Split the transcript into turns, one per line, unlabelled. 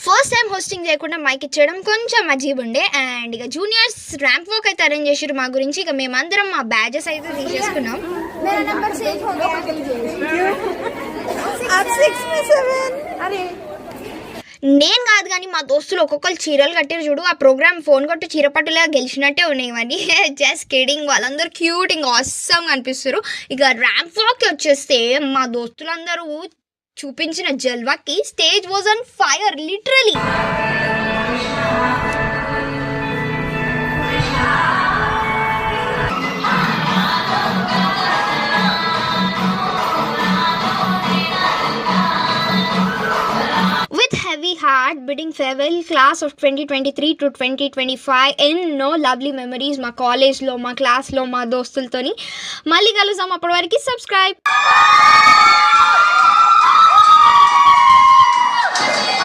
First time hosting చేయకుండా mic ఇచ్చడం కొంచెం అజీబ్ ఉండే. అండ్ ఇక జూనియర్స్ ర్యాంప్ వాక్ అయితే అరేంజ్ చేసారు మా గురించి. ఇక మేమందరం మా బ్యాజెస్ అయితే తీసేసుకున్నాం. నేను కాదు కానీ మా దోస్తులు ఒక్కొక్కరు చీరలు కట్టారు చూడు. ఆ ప్రోగ్రామ్ ఫోన్ కొట్టి చీరపట్టులా గెలిచినట్టే ఉన్నాయి ఇవన్నీ. Just kidding. వాళ్ళందరూ క్యూట్ ఇంకా ఆసమ్గా అనిపిస్తారు. ఇక ర్యాంప్ వాక్కి వచ్చేస్తే మా దోస్తులందరూ చూపించిన జల్వాకి stage was on fire literally. Heavy heart bidding farewell class of 2023 to 2025. ఎన్నో లవ్లీ మెమరీస్ మా కాలేజ్లో, మా క్లాస్లో, మా దోస్తులతోని. మళ్ళీ కలుద్దాం. అప్పటి వరకు సబ్స్క్రైబ్.